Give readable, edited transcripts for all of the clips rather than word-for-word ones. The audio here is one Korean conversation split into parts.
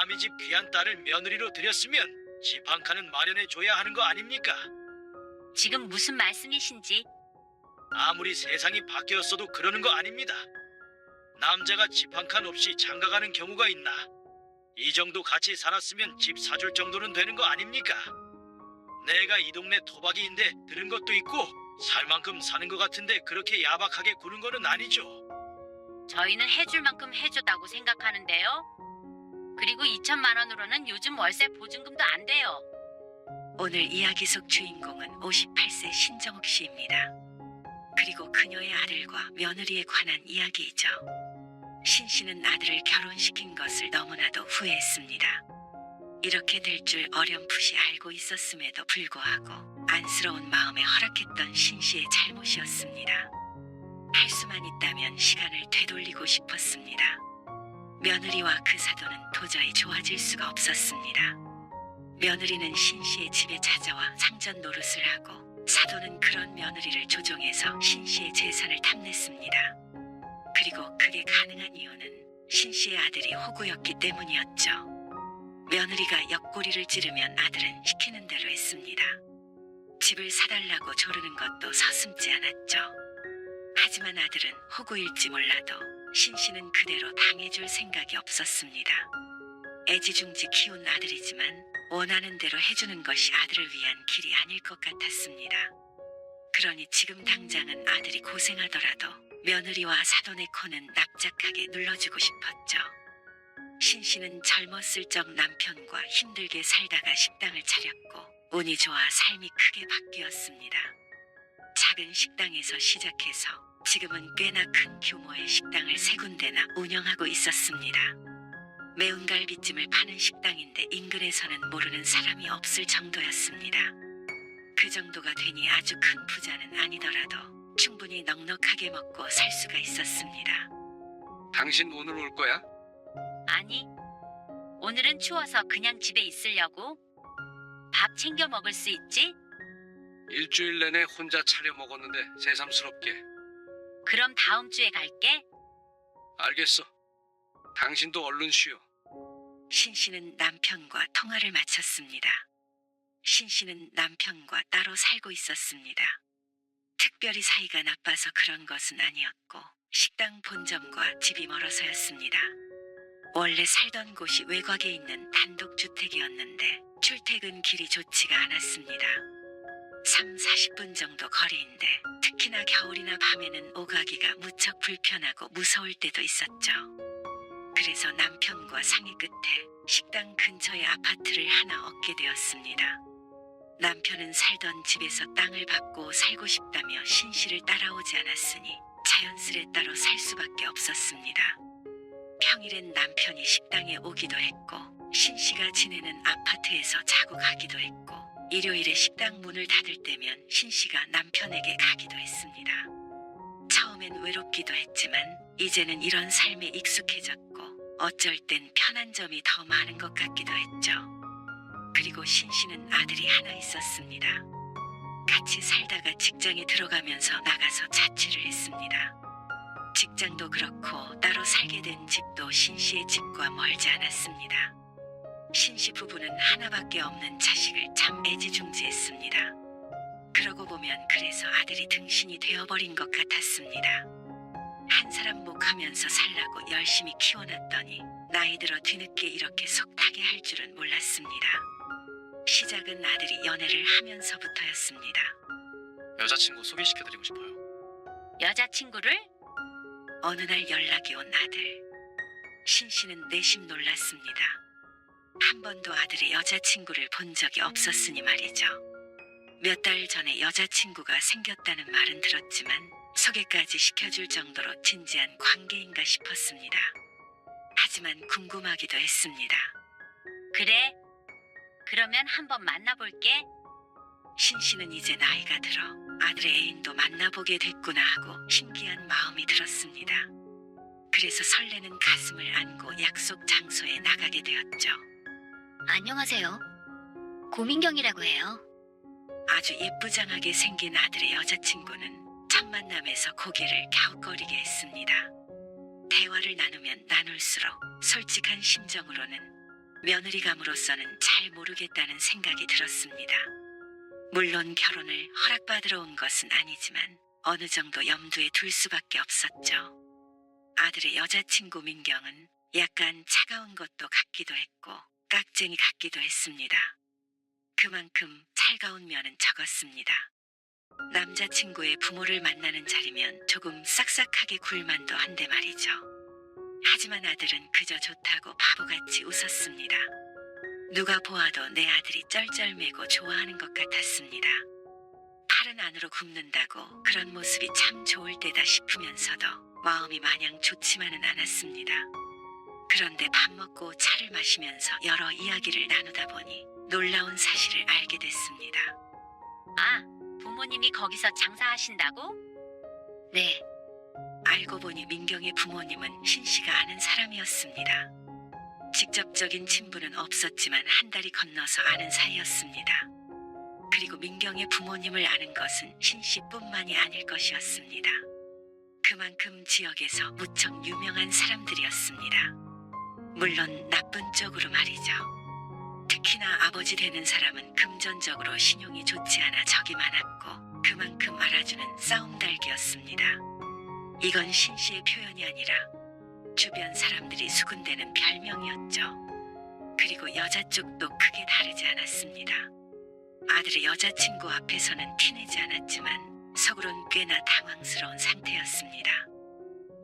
남의 집 귀한 딸을 며느리로 들였으면 집 한 칸은 마련해줘야 하는 거 아닙니까? 지금 무슨 말씀이신지. 아무리 세상이 바뀌었어도 그러는 거 아닙니다. 남자가 집 한 칸 없이 장가가는 경우가 있나? 이 정도 같이 살았으면 집 사줄 정도는 되는 거 아닙니까? 내가 이 동네 토박이인데 들은 것도 있고 살 만큼 사는 것 같은데 그렇게 야박하게 구는 거는 아니죠. 저희는 해줄 만큼 해줬다고 생각하는데요. 그리고 2천만 원으로는 요즘 월세 보증금도 안 돼요. 오늘 이야기 속 주인공은 58세 신정욱 씨입니다. 그리고 그녀의 아들과 며느리에 관한 이야기이죠. 신 씨는 아들을 결혼시킨 것을 너무나도 후회했습니다. 이렇게 될 줄 어렴풋이 알고 있었음에도 불구하고 안쓰러운 마음에 허락했던 신 씨의 잘못이었습니다. 할 수만 있다면 시간을 되돌리고 싶었습니다. 며느리와 그 사돈은 도저히 좋아질 수가 없었습니다. 며느리는 신 씨의 집에 찾아와 상전 노릇을 하고 사돈은 그런 며느리를 조종해서 신 씨의 재산을 탐냈습니다. 그리고 그게 가능한 이유는 신 씨의 아들이 호구였기 때문이었죠. 며느리가 옆구리를 찌르면 아들은 시키는 대로 했습니다. 집을 사달라고 조르는 것도 서슴지 않았죠. 하지만 아들은 호구일지 몰라도 신 씨는 그대로 당해줄 생각이 없었습니다. 애지중지 키운 아들이지만 원하는 대로 해주는 것이 아들을 위한 길이 아닐 것 같았습니다. 그러니 지금 당장은 아들이 고생하더라도 며느리와 사돈의 코는 납작하게 눌러주고 싶었죠. 신 씨는 젊었을 적 남편과 힘들게 살다가 식당을 차렸고 운이 좋아 삶이 크게 바뀌었습니다. 작은 식당에서 시작해서 지금은 꽤나 큰 규모의 식당을 3군데나 운영하고 있었습니다. 매운 갈비찜을 파는 식당인데 인근에서는 모르는 사람이 없을 정도였습니다. 그 정도가 되니 아주 큰 부자는 아니더라도 충분히 넉넉하게 먹고 살 수가 있었습니다. 당신 오늘 올 거야? 아니, 오늘은 추워서 그냥 집에 있으려고. 밥 챙겨 먹을 수 있지? 일주일 내내 혼자 차려 먹었는데 새삼스럽게. 그럼 다음 주에 갈게. 알겠어. 당신도 얼른 쉬어. 신 씨는 남편과 통화를 마쳤습니다. 신 씨는 남편과 따로 살고 있었습니다. 특별히 사이가 나빠서 그런 것은 아니었고 식당 본점과 집이 멀어서였습니다. 원래 살던 곳이 외곽에 있는 단독주택이었는데 출퇴근 길이 좋지가 않았습니다. 30-40분 정도 거리인데 특히나 겨울이나 밤에는 오가기가 무척 불편하고 무서울 때도 있었죠. 그래서 남편과 상의 끝에 식당 근처에 아파트를 하나 얻게 되었습니다. 남편은 살던 집에서 땅을 받고 살고 싶다며 신 씨를 따라오지 않았으니 자연스레 따로 살 수밖에 없었습니다. 평일엔 남편이 식당에 오기도 했고 신 씨가 지내는 아파트에서 자고 가기도 했고 일요일에 식당 문을 닫을 때면 신 씨가 남편에게 가기도 했습니다. 처음엔 외롭기도 했지만 이제는 이런 삶에 익숙해졌고 어쩔 땐 편한 점이 더 많은 것 같기도 했죠. 그리고 신 씨는 아들이 하나 있었습니다. 같이 살다가 직장에 들어가면서 나가서 자취를 했습니다. 직장도 그렇고 따로 살게 된 집도 신 씨의 집과 멀지 않았습니다. 신 씨 부부는 하나밖에 없는 자식을 참 애지중지했습니다. 그러고 보면 그래서 아들이 등신이 되어버린 것 같았습니다. 한 사람 몫하면서 살라고 열심히 키워놨더니 나이 들어 뒤늦게 이렇게 속타게 할 줄은 몰랐습니다. 시작은 아들이 연애를 하면서부터였습니다. 여자친구 소개시켜드리고 싶어요. 여자친구를? 어느 날 연락이 온 아들. 신 씨는 내심 놀랐습니다. 한 번도 아들의 여자친구를 본 적이 없었으니 말이죠. 몇 달 전에 여자친구가 생겼다는 말은 들었지만 소개까지 시켜줄 정도로 진지한 관계인가 싶었습니다. 하지만 궁금하기도 했습니다. 그래. 그러면 한번 만나볼게. 신 씨는 이제 나이가 들어 아들의 애인도 만나보게 됐구나 하고 신기한 마음이 들었습니다. 그래서 설레는 가슴을 안고 약속 장소에 나가게 되었죠. 안녕하세요. 고민경이라고 해요. 아주 예쁘장하게 생긴 아들의 여자친구는 첫 만남에서 고개를 갸웃거리게 했습니다. 대화를 나누면 나눌수록 솔직한 심정으로는 며느리감으로서는 잘 모르겠다는 생각이 들었습니다. 물론 결혼을 허락받으러 온 것은 아니지만 어느 정도 염두에 둘 수밖에 없었죠. 아들의 여자친구 민경은 약간 차가운 것도 같기도 했고 깍쟁이 같기도 했습니다. 그만큼 살가운 면은 적었습니다. 남자친구의 부모를 만나는 자리면 조금 싹싹하게 굴만도 한데 말이죠. 하지만 아들은 그저 좋다고 바보같이 웃었습니다. 누가 보아도 내 아들이 쩔쩔매고 좋아하는 것 같았습니다. 팔은 안으로 굽는다고 그런 모습이 참 좋을 때다 싶으면서도 마음이 마냥 좋지만은 않았습니다. 그런데 밥 먹고 차를 마시면서 여러 이야기를 나누다 보니 놀라운 사실을 알게 됐습니다. 아, 부모님이 거기서 장사하신다고? 네. 알고 보니 민경의 부모님은 신씨가 아는 사람이었습니다. 직접적인 친분은 없었지만 한 달이 건너서 아는 사이였습니다. 그리고 민경의 부모님을 아는 것은 신씨뿐만이 아닐 것이었습니다. 그만큼 지역에서 무척 유명한 사람들이었습니다. 물론 나쁜 쪽으로 말이죠. 특히나 아버지 되는 사람은 금전적으로 신용이 좋지 않아 적이 많았고 그만큼 알아주는 싸움달기였습니다. 이건 신씨의 표현이 아니라 주변 사람들이 수군대는 별명이었죠. 그리고 여자 쪽도 크게 다르지 않았습니다. 아들의 여자친구 앞에서는 티내지 않았지만 속으론 꽤나 당황스러운 상태였습니다.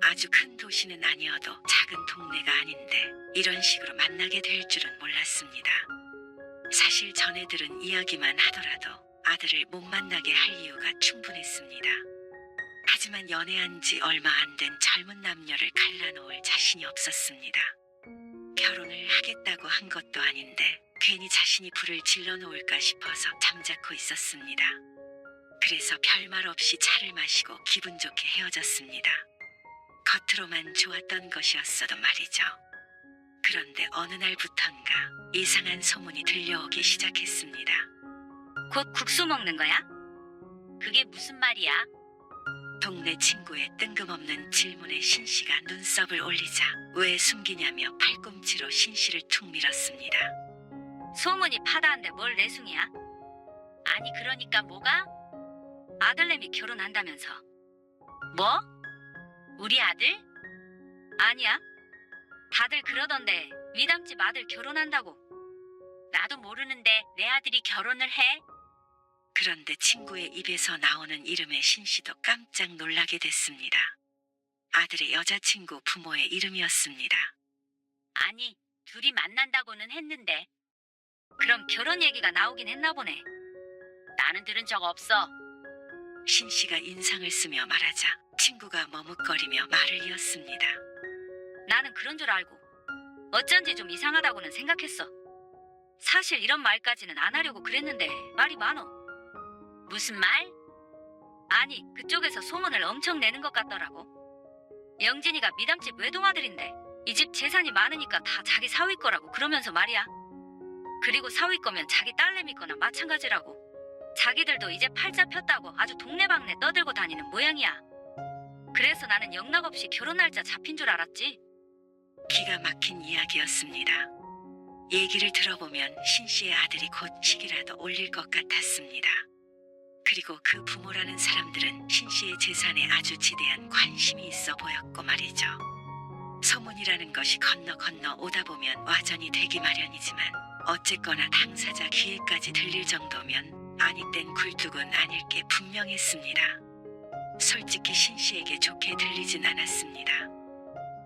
아주 큰 도시는 아니어도 작은 동네가 아닌데 이런 식으로 만나게 될 줄은 몰랐습니다. 사실 전에 들은 이야기만 하더라도 아들을 못 만나게 할 이유가 충분했습니다. 하지만 연애한 지 얼마 안 된 젊은 남녀를 갈라놓을 자신이 없었습니다. 결혼을 하겠다고 한 것도 아닌데 괜히 자신이 불을 질러놓을까 싶어서 잠자코 있었습니다. 그래서 별말 없이 차를 마시고 기분 좋게 헤어졌습니다. 겉으로만 좋았던 것이었어도 말이죠. 그런데 어느 날부턴가 이상한 소문이 들려오기 시작했습니다. 곧 국수 먹는 거야? 그게 무슨 말이야? 동네 친구의 뜬금없는 질문에 신씨가 눈썹을 올리자 왜 숨기냐며 팔꿈치로 신씨를 툭 밀었습니다. 소문이 파다한데 뭘 내숭이야? 아니 그러니까 뭐가? 아들내미 결혼한다면서. 뭐? 우리 아들? 아니야. 다들 그러던데 위담집 아들 결혼한다고. 나도 모르는데 내 아들이 결혼을 해? 그런데 친구의 입에서 나오는 이름에 신씨도 깜짝 놀라게 됐습니다. 아들의 여자친구 부모의 이름이었습니다. 아니 둘이 만난다고는 했는데. 그럼 결혼 얘기가 나오긴 했나 보네. 나는 들은 적 없어. 신씨가 인상을 쓰며 말하자 친구가 머뭇거리며 말을 이었습니다. 나는 그런 줄 알고 어쩐지 좀 이상하다고는 생각했어. 사실 이런 말까지는 안 하려고 그랬는데 말이 많어. 무슨 말? 아니 그쪽에서 소문을 엄청 내는 것 같더라고. 영진이가 미담집 외동아들인데 이 집 재산이 많으니까 다 자기 사위 거라고 그러면서 말이야. 그리고 사위 거면 자기 딸내미 거나 마찬가지라고. 자기들도 이제 팔자 폈다고 아주 동네방네 떠들고 다니는 모양이야. 그래서 나는 영락없이 결혼 날짜 잡힌 줄 알았지. 기가 막힌 이야기였습니다. 얘기를 들어보면 신씨의 아들이 곧 식이라도 올릴 것 같았습니다. 그리고 그 부모라는 사람들은 신씨의 재산에 아주 지대한 관심이 있어 보였고 말이죠. 소문이라는 것이 건너 오다 보면 와전이 되기 마련이지만 어쨌거나 당사자 귀에까지 들릴 정도면 아니 땐 굴뚝은 아닐 게 분명했습니다. 솔직히 신씨에게 좋게 들리진 않았습니다.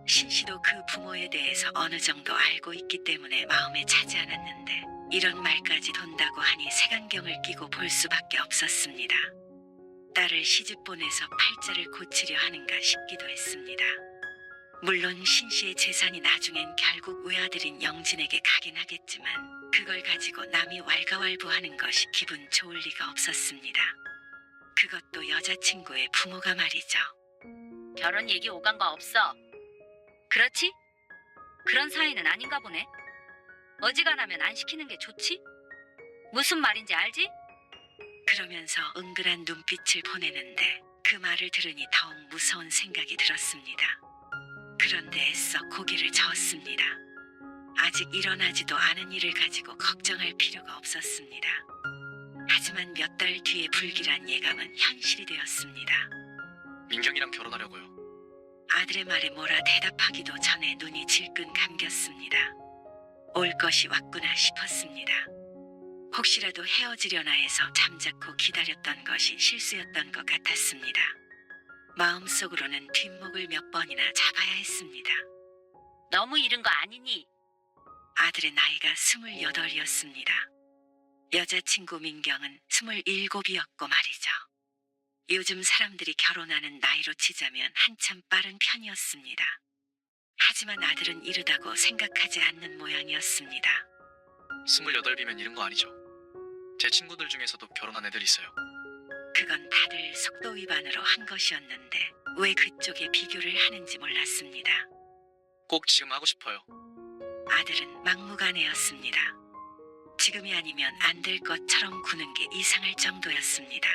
신씨도 그 부모에 대해서 어느 정도 알고 있기 때문에 마음에 차지 않았는데 이런 말까지 돈다고 하니 색안경을 끼고 볼 수밖에 없었습니다. 딸을 시집 보내서 팔자를 고치려 하는가 싶기도 했습니다. 물론 신씨의 재산이 나중엔 결국 외아들인 영진에게 가긴 하겠지만 그걸 가지고 남이 왈가왈부하는 것이 기분 좋을 리가 없었습니다. 그것도 여자친구의 부모가 말이죠. 결혼 얘기 오간 거 없어. 그렇지? 그런 사이는 아닌가 보네. 어지간하면 안 시키는 게 좋지? 무슨 말인지 알지? 그러면서 은근한 눈빛을 보내는데 그 말을 들으니 더욱 무서운 생각이 들었습니다. 그런데 애써 고개를 저었습니다. 아직 일어나지도 않은 일을 가지고 걱정할 필요가 없었습니다. 하지만 몇 달 뒤에 불길한 예감은 현실이 되었습니다. 민경이랑 결혼하려고요. 아들의 말에 뭐라 대답하기도 전에 눈이 질끈 감겼습니다. 올 것이 왔구나 싶었습니다. 혹시라도 헤어지려나 해서 잠자코 기다렸던 것이 실수였던 것 같았습니다. 마음속으로는 뒷목을 몇 번이나 잡아야 했습니다. 너무 이른 거 아니니? 아들의 나이가 28이었습니다. 여자친구 민경은 27이었고 말이죠. 요즘 사람들이 결혼하는 나이로 치자면 한참 빠른 편이었습니다. 하지만 아들은 이르다고 생각하지 않는 모양이었습니다. 28이면 이른 거 아니죠. 제 친구들 중에서도 결혼한 애들 있어요. 그건 다들 속도 위반으로 한 것이었는데 왜 그쪽에 비교를 하는지 몰랐습니다. 꼭 지금 하고 싶어요. 아들은 막무가내였습니다. 지금이 아니면 안 될 것처럼 구는 게 이상할 정도였습니다.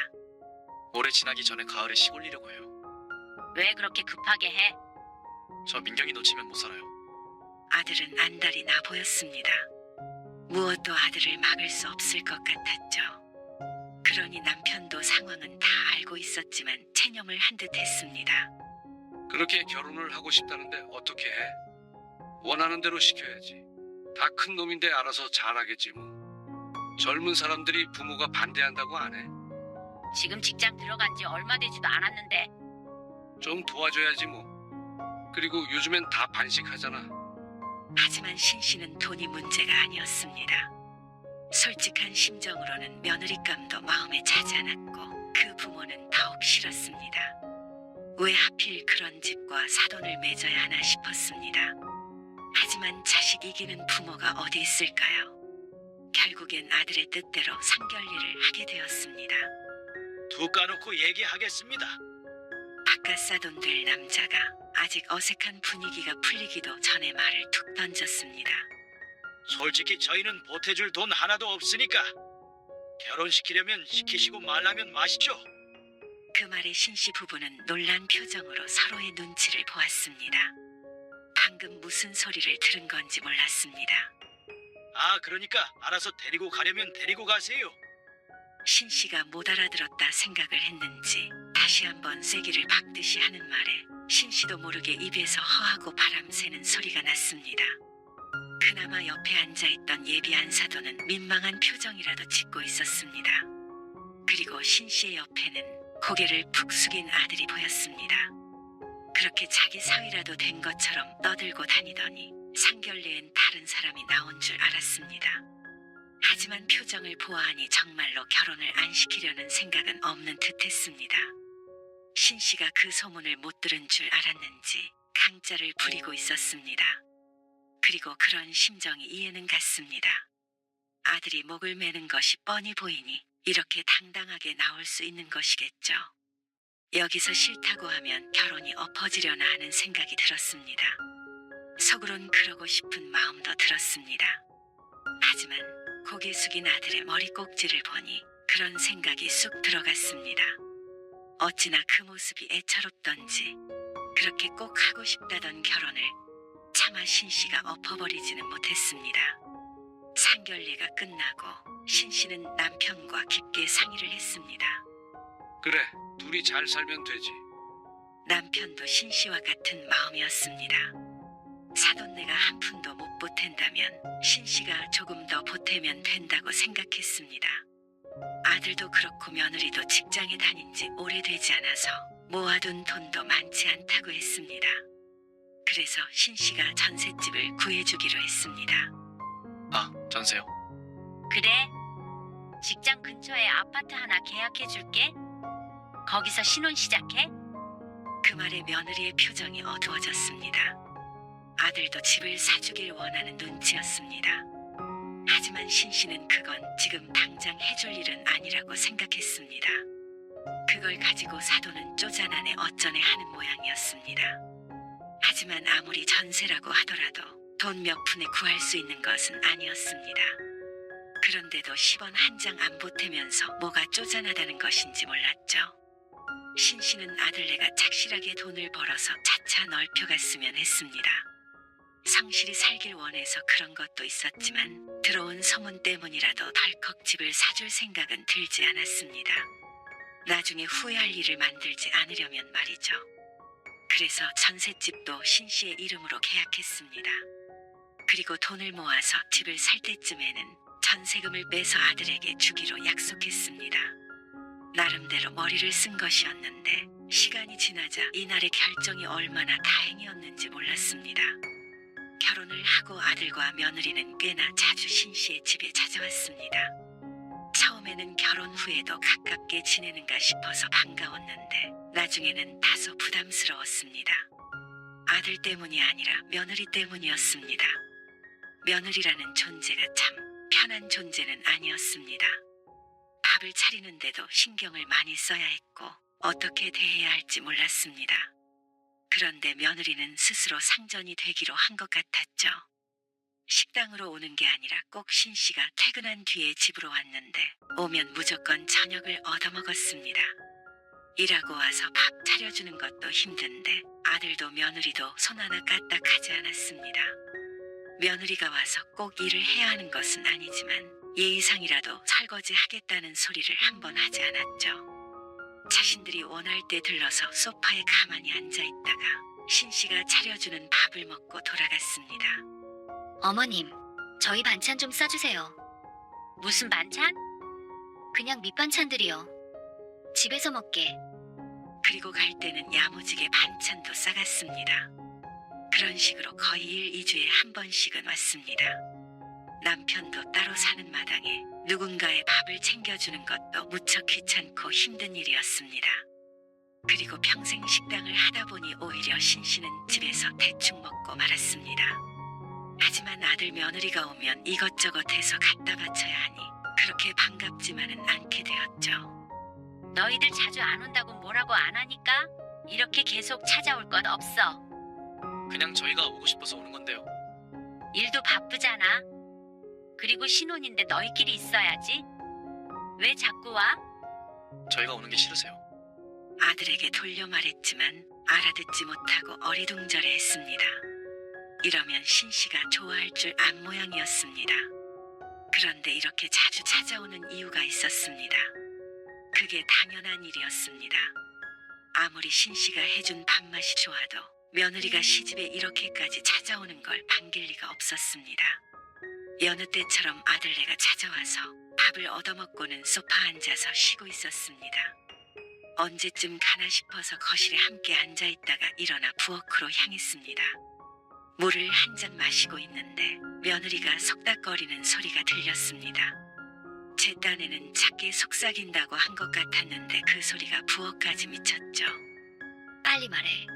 올해 지나기 전에 가을에 시골리려고 해요. 왜 그렇게 급하게 해? 저 민경이 놓치면 못 살아요. 아들은 안달이 나 보였습니다. 무엇도 아들을 막을 수 없을 것 같았죠. 그러니 남편도 상황은 다 알고 있었지만 체념을 한 듯 했습니다. 그렇게 결혼을 하고 싶다는데 어떻게 해? 원하는 대로 시켜야지. 다 큰 놈인데 알아서 잘하겠지 뭐. 젊은 사람들이 부모가 반대한다고 안 해. 지금 직장 들어간 지 얼마 되지도 않았는데. 좀 도와줘야지 뭐. 그리고 요즘엔 다 반식하잖아. 하지만 신씨는 돈이 문제가 아니었습니다. 솔직한 심정으로는 며느리감도 마음에 차지 않았고 그 부모는 더욱 싫었습니다. 왜 하필 그런 집과 사돈을 맺어야 하나 싶었습니다. 하지만 자식 이기는 부모가 어디 있을까요? 결국엔 아들의 뜻대로 상견례를 하게 되었습니다. 두 까놓고 얘기하겠습니다. 바깥 사돈 될 남자가 아직 어색한 분위기가 풀리기도 전에 말을 툭 던졌습니다. 솔직히 저희는 보태줄 돈 하나도 없으니까 결혼시키려면 시키시고 말라면 마시죠. 그 말에 신씨 부부는 놀란 표정으로 서로의 눈치를 보았습니다. 방금 무슨 소리를 들은 건지 몰랐습니다. 아, 그러니까 알아서 데리고 가려면 데리고 가세요. 신씨가 못 알아들었다 생각을 했는지 다시 한번 쐐기를 박듯이 하는 말에 신씨도 모르게 입에서 허하고 바람 새는 소리가 났습니다. 그나마 옆에 앉아있던 예비한 사도는 민망한 표정이라도 짓고 있었습니다. 그리고 신씨의 옆에는 고개를 푹 숙인 아들이 보였습니다. 그렇게 자기 사위라도 된 것처럼 떠들고 다니더니 상견례엔 다른 사람이 나온 줄 알았습니다. 하지만 표정을 보아하니 정말로 결혼을 안 시키려는 생각은 없는 듯했습니다. 신씨가 그 소문을 못 들은 줄 알았는지 강짜를 부리고 있었습니다. 그리고 그런 심정이 이해는 갔습니다. 아들이 목을 매는 것이 뻔히 보이니 이렇게 당당하게 나올 수 있는 것이겠죠. 여기서 싫다고 하면 결혼이 엎어지려나 하는 생각이 들었습니다. 속으론 그러고 싶은 마음도 들었습니다. 하지만 고개 숙인 아들의 머리꼭지를 보니 그런 생각이 쑥 들어갔습니다. 어찌나 그 모습이 애처롭던지 그렇게 꼭 하고 싶다던 결혼을 차마 신씨가 엎어버리지는 못했습니다. 상견례가 끝나고 신씨는 남편과 깊게 상의를 했습니다. 그래, 둘이 잘 살면 되지. 남편도 신씨와 같은 마음이었습니다. 사돈네가 한 푼도 못 보탠다면 신씨가 조금 더 보태면 된다고 생각했습니다. 아들도 그렇고 며느리도 직장에 다닌 지 오래되지 않아서 모아둔 돈도 많지 않다고 했습니다. 그래서 신씨가 전셋집을 구해주기로 했습니다. 아, 전세요. 그래? 직장 근처에 아파트 하나 계약해줄게. 거기서 신혼 시작해? 그 말에 며느리의 표정이 어두워졌습니다. 아들도 집을 사주길 원하는 눈치였습니다. 하지만 신씨는 그건 지금 당장 해줄 일은 아니라고 생각했습니다. 그걸 가지고 사돈은 쪼잔하네 어쩌네 하는 모양이었습니다. 하지만 아무리 전세라고 하더라도 돈 몇 푼에 구할 수 있는 것은 아니었습니다. 그런데도 10원 한 장 안 보태면서 뭐가 쪼잔하다는 것인지 몰랐죠. 신씨는 아들네가 착실하게 돈을 벌어서 차차 넓혀갔으면 했습니다. 성실히 살길 원해서 그런 것도 있었지만 들어온 소문 때문이라도 덜컥 집을 사줄 생각은 들지 않았습니다. 나중에 후회할 일을 만들지 않으려면 말이죠. 그래서 전셋집도 신 씨의 이름으로 계약했습니다. 그리고 돈을 모아서 집을 살 때쯤에는 전세금을 빼서 아들에게 주기로 약속했습니다. 나름대로 머리를 쓴 것이었는데 시간이 지나자 이날의 결정이 얼마나 다행이었는지 몰랐습니다. 결혼을 하고 아들과 며느리는 꽤나 자주 신 씨의 집에 찾아왔습니다. 처음에는 결혼 후에도 가깝게 지내는가 싶어서 반가웠는데 나중에는 다소 부담스러웠습니다. 아들 때문이 아니라 며느리 때문이었습니다. 며느리라는 존재가 참 편한 존재는 아니었습니다. 밥을 차리는데도 신경을 많이 써야 했고 어떻게 대해야 할지 몰랐습니다. 그런데 며느리는 스스로 상전이 되기로 한 것 같았죠. 식당으로 오는 게 아니라 꼭 신 씨가 퇴근한 뒤에 집으로 왔는데 오면 무조건 저녁을 얻어먹었습니다. 일하고 와서 밥 차려주는 것도 힘든데 아들도 며느리도 손 하나 까딱하지 않았습니다. 며느리가 와서 꼭 일을 해야 하는 것은 아니지만 예의상이라도 설거지 하겠다는 소리를 한 번 하지 않았죠. 자신들이 원할 때 들러서 소파에 가만히 앉아있다가 신 씨가 차려주는 밥을 먹고 돌아갔습니다. 어머님, 저희 반찬 좀 싸주세요. 무슨 반찬? 그냥 밑반찬들이요. 집에서 먹게. 그리고 갈 때는 야무지게 반찬도 싸갔습니다. 그런 식으로 거의 1, 2주에 한 번씩은 왔습니다. 남편도 따로 사는 마당에 누군가의 밥을 챙겨주는 것도 무척 귀찮고 힘든 일이었습니다. 그리고 평생 식당을 하다 보니 오히려 신 씨는 집에서 대충 먹고 말았습니다. 하지만 아들 며느리가 오면 이것저것 해서 갖다 바쳐야 하니 그렇게 반갑지만은 않게 되었죠. 너희들 자주 안 온다고 뭐라고 안 하니까 이렇게 계속 찾아올 것 없어. 그냥 저희가 오고 싶어서 오는 건데요. 일도 바쁘잖아. 그리고 신혼인데 너희끼리 있어야지. 왜 자꾸 와? 저희가 오는 게 싫으세요? 아들에게 돌려 말했지만 알아듣지 못하고 어리둥절해했습니다. 이러면 신 씨가 좋아할 줄 안 모양이었습니다. 그런데 이렇게 자주 찾아오는 이유가 있었습니다. 그게 당연한 일이었습니다. 아무리 신 씨가 해준 밥맛이 좋아도 며느리가 시집에 이렇게까지 찾아오는 걸 반길 리가 없었습니다. 여느 때처럼 아들네가 찾아와서 밥을 얻어먹고는 소파 앉아서 쉬고 있었습니다. 언제쯤 가나 싶어서 거실에 함께 앉아있다가 일어나 부엌으로 향했습니다. 물을 한 잔 마시고 있는데 며느리가 속닥거리는 소리가 들렸습니다. 제 딴에는 작게 속삭인다고 한 것 같았는데 그 소리가 부엌까지 미쳤죠. 빨리 말해.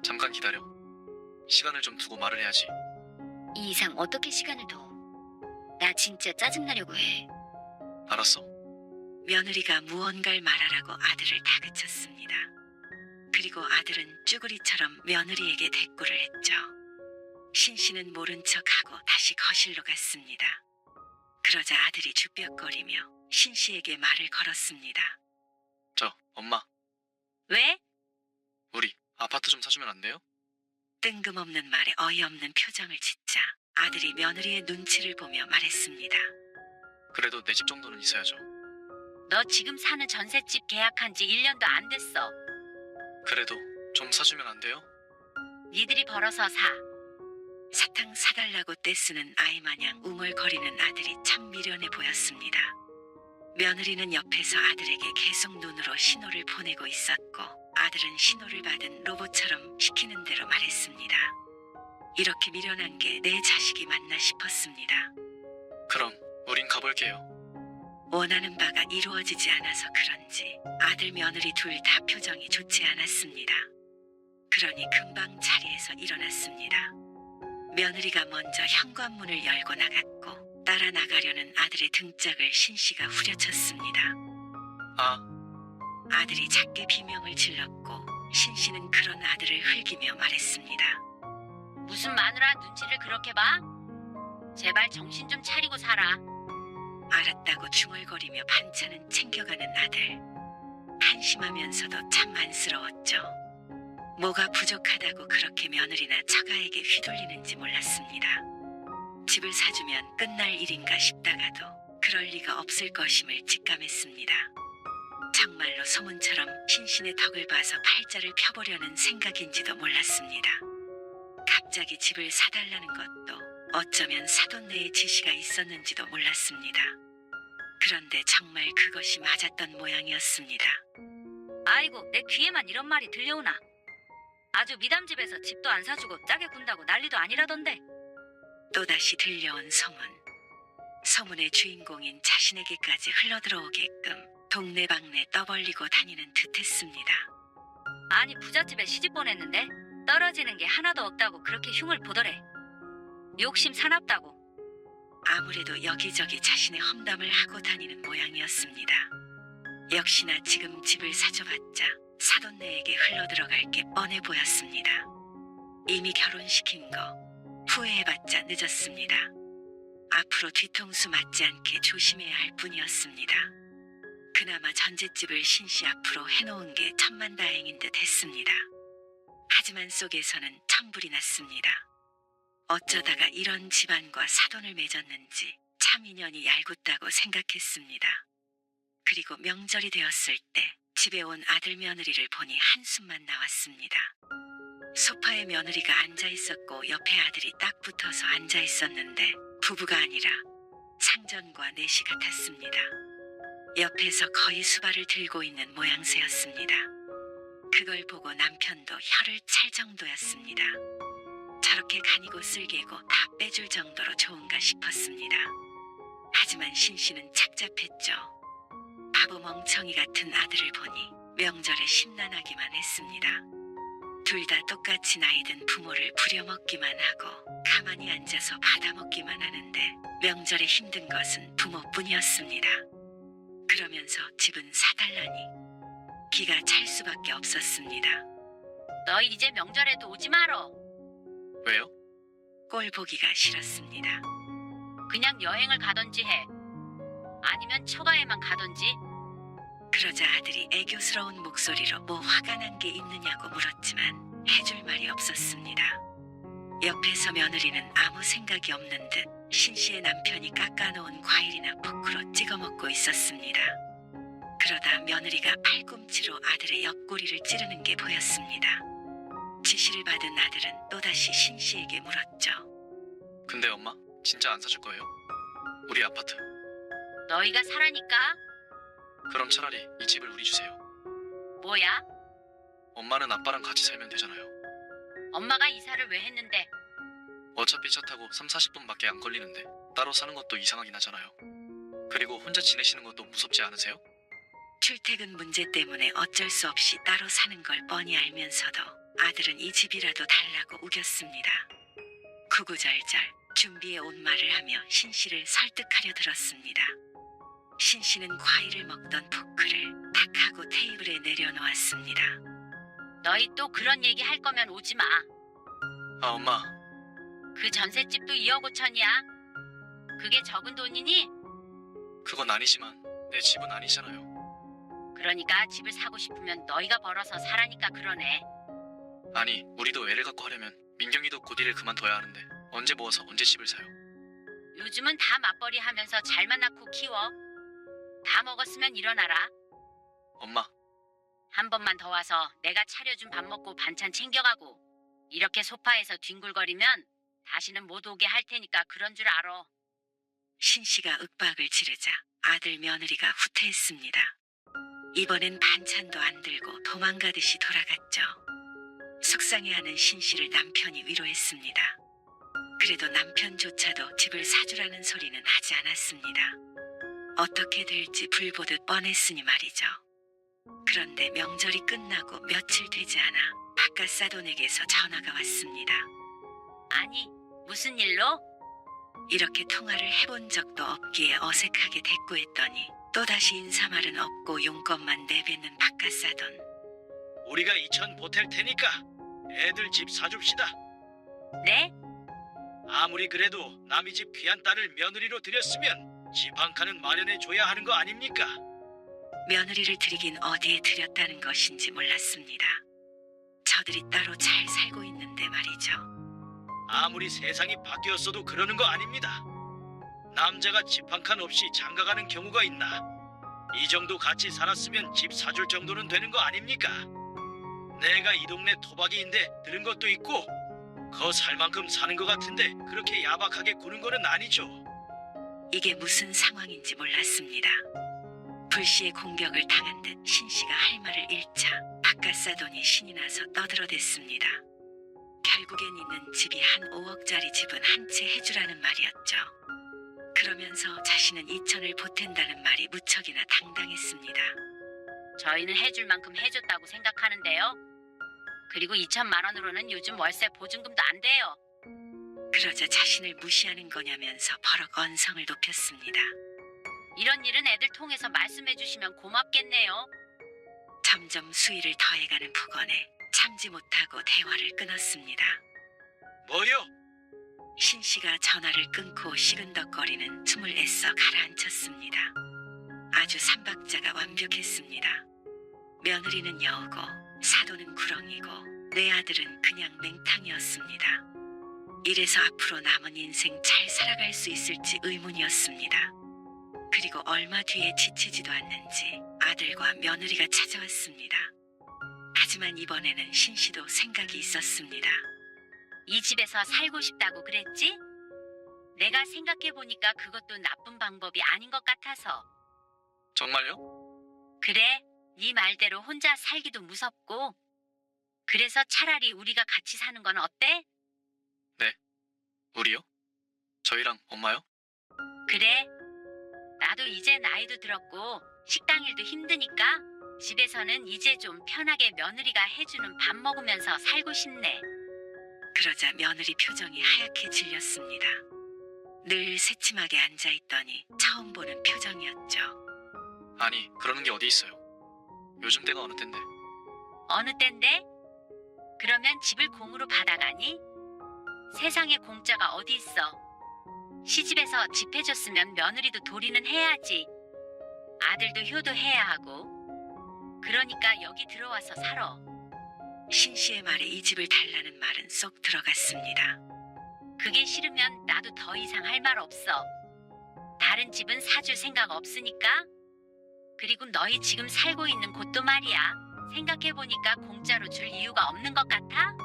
잠깐 기다려. 시간을 좀 두고 말을 해야지. 이 이상 어떻게 시간을 둬? 나 진짜 짜증나려고 해. 알았어. 며느리가 무언가를 말하라고 아들을 다그쳤습니다. 그리고 아들은 쭈구리처럼 며느리에게 대꾸를 했죠. 신 씨는 모른 척하고 다시 거실로 갔습니다. 그러자 아들이 주뼛거리며 신 씨에게 말을 걸었습니다. 엄마. 왜? 우리 아파트 좀 사주면 안 돼요? 뜬금없는 말에 어이없는 표정을 짓자 아들이 며느리의 눈치를 보며 말했습니다. 그래도 내 집 정도는 있어야죠. 너 지금 사는 전셋집 계약한 지 1년도 안 됐어. 그래도 좀 사주면 안 돼요? 니들이 벌어서 사. 사탕 사달라고 떼쓰는 아이 마냥 웅얼거리는 아들이 참 미련해 보였습니다. 며느리는 옆에서 아들에게 계속 눈으로 신호를 보내고 있었고 아들은 신호를 받은 로봇처럼 시키는 대로 말했습니다. 이렇게 미련한 게 내 자식이 맞나 싶었습니다. 그럼 우린 가볼게요. 원하는 바가 이루어지지 않아서 그런지 아들 며느리 둘 다 표정이 좋지 않았습니다. 그러니 금방 자리에서 일어났습니다. 며느리가 먼저 현관문을 열고 나갔고 따라 나가려는 아들의 등짝을 신 씨가 후려쳤습니다. 아들이 작게 비명을 질렀고 신 씨는 그런 아들을 흘기며 말했습니다. 무슨 마누라 눈치를 그렇게 봐? 제발 정신 좀 차리고 살아. 알았다고 중얼거리며 반찬은 챙겨가는 아들. 한심하면서도 참 안쓰러웠죠. 뭐가 부족하다고 그렇게 며느리나 처가에게 휘둘리는지 몰랐습니다. 집을 사주면 끝날 일인가 싶다가도 그럴 리가 없을 것임을 직감했습니다. 정말로 소문처럼 신신의 덕을 봐서 팔자를 펴보려는 생각인지도 몰랐습니다. 갑자기 집을 사달라는 것도 어쩌면 사돈네의 지시가 있었는지도 몰랐습니다. 그런데 정말 그것이 맞았던 모양이었습니다. 아이고, 내 귀에만 이런 말이 들려오나. 아주 미담집에서 집도 안 사주고 짜게 군다고 난리도 아니라던데. 또다시 들려온 소문. 소문의 주인공인 자신에게까지 흘러들어오게끔 동네방네 떠벌리고 다니는 듯했습니다. 아니, 부잣집에 시집 보냈는데 떨어지는 게 하나도 없다고 그렇게 흉을 보더래. 욕심 사납다고. 아무래도 여기저기 자신의 험담을 하고 다니는 모양이었습니다. 역시나 지금 집을 사줘봤자 사돈네에게 흘러들어갈 게 뻔해 보였습니다. 이미 결혼시킨 거 후회해봤자 늦었습니다. 앞으로 뒤통수 맞지 않게 조심해야 할 뿐이었습니다. 그나마 전셋집을 신씨 앞으로 해놓은 게 천만다행인 듯 했습니다. 하지만 속에서는 천불이 났습니다. 어쩌다가 이런 집안과 사돈을 맺었는지 참 인연이 얄궂다고 생각했습니다. 그리고 명절이 되었을 때 집에 온 아들 며느리를 보니 한숨만 나왔습니다. 소파에 며느리가 앉아 있었고 옆에 아들이 딱 붙어서 앉아 있었는데 부부가 아니라 상전과 내시 같았습니다. 옆에서 거의 수발을 들고 있는 모양새였습니다. 그걸 보고 남편도 혀를 찰 정도였습니다. 저렇게 간이고 쓸개고 다 빼줄 정도로 좋은가 싶었습니다. 하지만 신씨는 착잡했죠. 바보 멍청이 같은 아들을 보니 명절에 심란하기만 했습니다. 둘 다 똑같이 나이든 부모를 부려먹기만 하고 가만히 앉아서 받아먹기만 하는데 명절에 힘든 것은 부모뿐이었습니다. 그러면서 집은 사달라니 기가 찰 수밖에 없었습니다. 너희 이제 명절에도 오지 말어. 왜요? 꼴 보기가 싫었습니다. 그냥 여행을 가던지 해. 아니면 처가에만 가던지. 그러자 아들이 애교스러운 목소리로 뭐 화가 난 게 있느냐고 물었지만 해줄 말이 없었습니다. 옆에서 며느리는 아무 생각이 없는 듯 신씨의 남편이 깎아놓은 과일이나 포크로 찍어 먹고 있었습니다. 그러다 며느리가 팔꿈치로 아들의 옆구리를 찌르는 게 보였습니다. 지시를 받은 아들은 또다시 신씨에게 물었죠. 근데 엄마, 진짜 안 사줄 거예요? 우리 아파트. 너희가 사라니까. 그럼 차라리 이 집을 우리 주세요. 뭐야? 엄마는 아빠랑 같이 살면 되잖아요. 엄마가 이사를 왜 했는데? 어차피 차 타고 30-40분밖에 안 걸리는데 따로 사는 것도 이상하긴 하잖아요. 그리고 혼자 지내시는 것도 무섭지 않으세요? 출퇴근 문제 때문에 어쩔 수 없이 따로 사는 걸 뻔히 알면서도 아들은 이 집이라도 달라고 우겼습니다. 구구절절 준비해 온 말을 하며 신씨를 설득하려 들었습니다. 신씨는 과일을 먹던 포크를 탁 하고 테이블에 내려놓았습니다. 너희 또 그런 얘기 할 거면 오지 마. 아, 엄마. 그 전셋집도 2억 5천이야. 그게 적은 돈이니? 그건 아니지만 내 집은 아니잖아요. 그러니까 집을 사고 싶으면 너희가 벌어서 사라니까 그러네. 아니, 우리도 애를 갖고 하려면 민경이도 곧 일을 그만둬야 하는데 언제 모아서 언제 집을 사요? 요즘은 다 맞벌이 하면서 잘만 낳고 키워. 다 먹었으면 일어나라. 엄마, 한 번만 더 와서 내가 차려준 밥 먹고 반찬 챙겨가고 이렇게 소파에서 뒹굴거리면 다시는 못 오게 할 테니까 그런 줄 알아. 신씨가 윽박을 지르자 아들 며느리가 후퇴했습니다. 이번엔 반찬도 안 들고 도망가듯이 돌아갔죠. 속상해하는 신씨를 남편이 위로했습니다. 그래도 남편조차도 집을 사주라는 소리는 하지 않았습니다. 어떻게 될지 불보듯 뻔했으니 말이죠. 그런데 명절이 끝나고 며칠 되지 않아 바깥 사돈에게서 전화가 왔습니다. 아니, 무슨 일로? 이렇게 통화를 해본 적도 없기에 어색하게 대꾸했더니 또다시 인사말은 없고 용건만 내뱉는 바깥 사돈. 우리가 2천 보탤 테니까 애들 집 사줍시다. 네? 아무리 그래도 남의 집 귀한 딸을 며느리로 들였으면 집 한 칸은 마련해 줘야 하는 거 아닙니까? 며느리를 들이긴 어디에 들였다는 것인지 몰랐습니다. 저들이 따로 잘 살고 있는데 말이죠. 아무리 세상이 바뀌었어도 그러는 거 아닙니다. 남자가 집 한 칸 없이 장가가는 경우가 있나? 이 정도 같이 살았으면 집 사줄 정도는 되는 거 아닙니까? 내가 이 동네 토박이인데 들은 것도 있고 거 살 만큼 사는 것 같은데 그렇게 야박하게 구는 거는 아니죠. 이게 무슨 상황인지 몰랐습니다. 불시에 공격을 당한 듯 신씨가 할 말을 잃자 바깥 사돈이 신이 나서 떠들어댔습니다. 결국엔 있는 집이 한 5억짜리 집은 한 채 해주라는 말이었죠. 그러면서 자신은 2천을 보탠다는 말이 무척이나 당당했습니다. 저희는 해줄 만큼 해줬다고 생각하는데요. 그리고 2천만 원으로는 요즘 월세 보증금도 안 돼요. 그러자 자신을 무시하는 거냐면서 버럭 언성을 높였습니다. 이런 일은 애들 통해서 말씀해 주시면 고맙겠네요. 점점 수위를 더해가는 북원에 참지 못하고 대화를 끊었습니다. 뭐요? 신씨가 전화를 끊고 시근덕거리는 춤을 애써 가라앉혔습니다. 아주 삼박자가 완벽했습니다. 며느리는 여우고 사돈은 구렁이고 내 아들은 그냥 맹탕이었습니다. 이래서 앞으로 남은 인생 잘 살아갈 수 있을지 의문이었습니다. 그리고 얼마 뒤에 지치지도 않는지 아들과 며느리가 찾아왔습니다. 하지만 이번에는 신씨도 생각이 있었습니다. 이 집에서 살고 싶다고 그랬지? 내가 생각해보니까 그것도 나쁜 방법이 아닌 것 같아서. 정말요? 그래, 네 말대로 혼자 살기도 무섭고. 그래서 차라리 우리가 같이 사는 건 어때? 우리요? 저희랑 엄마요? 그래. 나도 이제 나이도 들었고 식당 일도 힘드니까 집에서는 이제 좀 편하게 며느리가 해주는 밥 먹으면서 살고 싶네. 그러자 며느리 표정이 하얗게 질렸습니다. 늘 새침하게 앉아있더니 처음 보는 표정이었죠. 아니, 그러는 게 어디 있어요? 요즘 때가 어느 때인데. 어느 땐데? 그러면 집을 공으로 받아가니? 세상에 공짜가 어디 있어. 시집에서 집 해줬으면 며느리도 도리는 해야지. 아들도 효도해야 하고. 그러니까 여기 들어와서 살아. 신씨의 말에 이 집을 달라는 말은 쏙 들어갔습니다. 그게 싫으면 나도 더 이상 할 말 없어. 다른 집은 사줄 생각 없으니까. 그리고 너희 지금 살고 있는 곳도 말이야. 생각해보니까 공짜로 줄 이유가 없는 것 같아?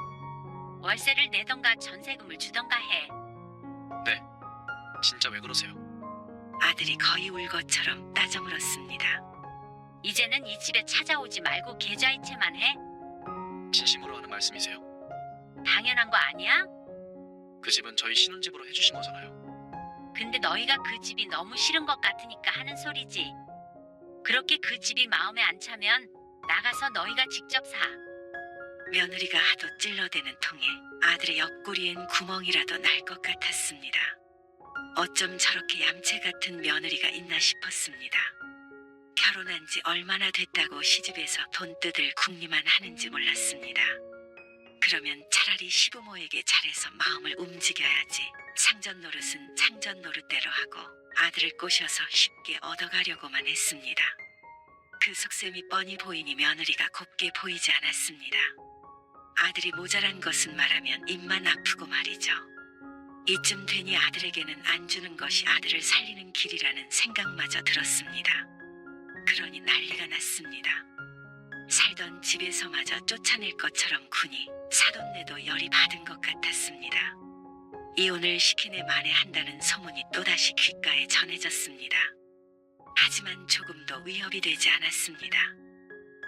월세를 내던가 전세금을 주던가 해. 진짜 왜 그러세요? 아들이 거의 울 것처럼 따져 물었습니다. 이제는 이 집에 찾아오지 말고 계좌이체만 해. 진심으로 하는 말씀이세요? 당연한 거 아니야? 그 집은 저희 신혼집으로 해주신 거잖아요. 근데 너희가 그 집이 너무 싫은 것 같으니까 하는 소리지. 그렇게 그 집이 마음에 안 차면 나가서 너희가 직접 사. 며느리가 하도 찔러대는 통에 아들의 옆구리엔 구멍이라도 날 것 같았습니다. 어쩜 저렇게 얌체 같은 며느리가 있나 싶었습니다. 결혼한 지 얼마나 됐다고 시집에서 돈 뜯을 궁리만 하는지 몰랐습니다. 그러면 차라리 시부모에게 잘해서 마음을 움직여야지. 상전 노릇은 창전 노릇대로 하고 아들을 꼬셔서 쉽게 얻어가려고만 했습니다. 그 속셈이 뻔히 보이니 며느리가 곱게 보이지 않았습니다. 아들이 모자란 것은 말하면 입만 아프고 말이죠. 이쯤 되니 아들에게는 안 주는 것이 아들을 살리는 길이라는 생각마저 들었습니다. 그러니 난리가 났습니다. 살던 집에서마저 쫓아낼 것처럼 군이 사돈네도 열이 받은 것 같았습니다. 이혼을 시키네 만회한다는 소문이 또다시 귓가에 전해졌습니다. 하지만 조금도 위협이 되지 않았습니다.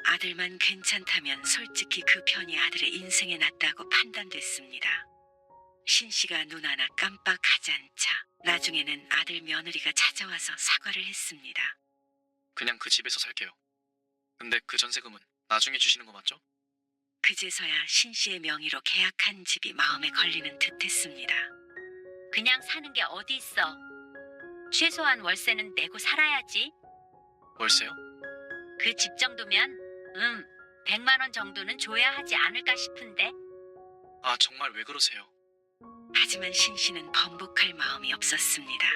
아들만 괜찮다면 솔직히 그 편이 아들의 인생에 낫다고 판단됐습니다. 신씨가 눈 하나 깜빡하지 않자 나중에는 아들 며느리가 찾아와서 사과를 했습니다. 그냥 그 집에서 살게요. 근데 그 전세금은 나중에 주시는 거 맞죠? 그제서야 신씨의 명의로 계약한 집이 마음에 걸리는 듯했습니다. 그냥 사는 게 어디 있어. 최소한 월세는 내고 살아야지. 월세요? 그 집 정도면 100만 원 정도는 줘야 하지 않을까 싶은데. 아, 정말 왜 그러세요? 하지만 신씨는 번복할 마음이 없었습니다.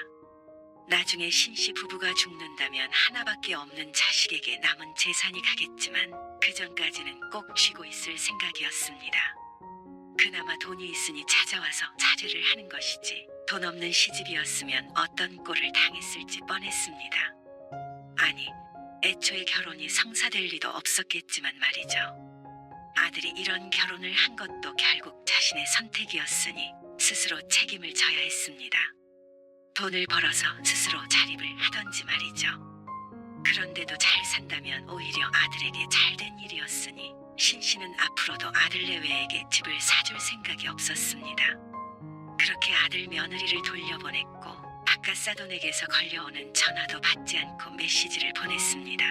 나중에 신씨 부부가 죽는다면 하나밖에 없는 자식에게 남은 재산이 가겠지만 그 전까지는 꼭 쥐고 있을 생각이었습니다. 그나마 돈이 있으니 찾아와서 자제를 하는 것이지 돈 없는 시집이었으면 어떤 꼴을 당했을지 뻔했습니다. 아니, 애초에 결혼이 성사될 리도 없었겠지만 말이죠. 아들이 이런 결혼을 한 것도 결국 자신의 선택이었으니 스스로 책임을 져야 했습니다. 돈을 벌어서 스스로 자립을 하던지 말이죠. 그런데도 잘 산다면 오히려 아들에게 잘된 일이었으니 신씨는 앞으로도 아들 내외에게 집을 사줄 생각이 없었습니다. 그렇게 아들 며느리를 돌려보냈고 바깥 사돈에게서 걸려오는 전화도 받지 않고 메시지를 보냈습니다.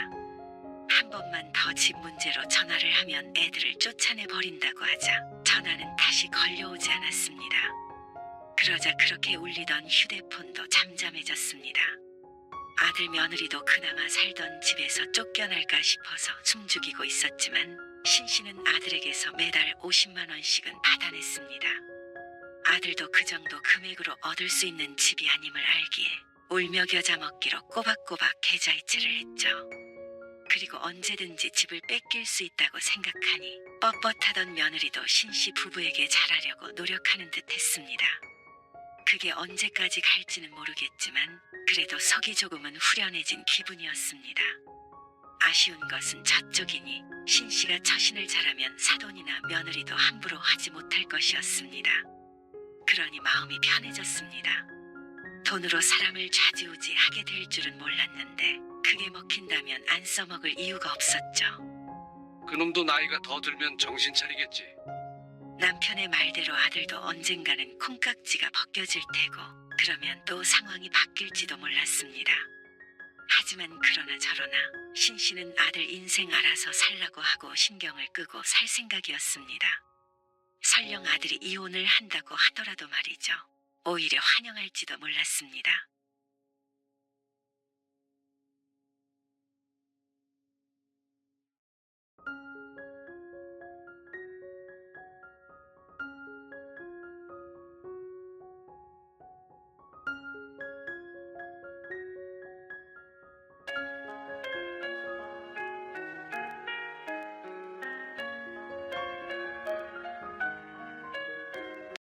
한 번만 더 집 문제로 전화를 하면 애들을 쫓아내 버린다고 하자 전화는 다시 걸려오지 않았습니다. 그러자 그렇게 울리던 휴대폰도 잠잠해졌습니다. 아들 며느리도 그나마 살던 집에서 쫓겨날까 싶어서 숨죽이고 있었지만 신씨는 아들에게서 매달 50만 원씩은 받아냈습니다. 아들도 그 정도 금액으로 얻을 수 있는 집이 아님을 알기에 울며 겨자 먹기로 꼬박꼬박 계좌이체를 했죠. 그리고 언제든지 집을 뺏길 수 있다고 생각하니 뻣뻣하던 며느리도 신씨 부부에게 잘하려고 노력하는 듯 했습니다. 그게 언제까지 갈지는 모르겠지만 그래도 속이 조금은 후련해진 기분이었습니다. 아쉬운 것은 저쪽이니 신씨가 처신을 잘하면 사돈이나 며느리도 함부로 하지 못할 것이었습니다. 그러니 마음이 편해졌습니다. 돈으로 사람을 좌지우지하게 될 줄은 몰랐는데 그게 먹힌다면 안 써먹을 이유가 없었죠. 그놈도 나이가 더 들면 정신 차리겠지. 남편의 말대로 아들도 언젠가는 콩깍지가 벗겨질 테고 그러면 또 상황이 바뀔지도 몰랐습니다. 하지만 그러나 저러나 신씨는 아들 인생 알아서 살라고 하고 신경을 끄고 살 생각이었습니다. 설령 아들이 이혼을 한다고 하더라도 말이죠. 오히려 환영할지도 몰랐습니다.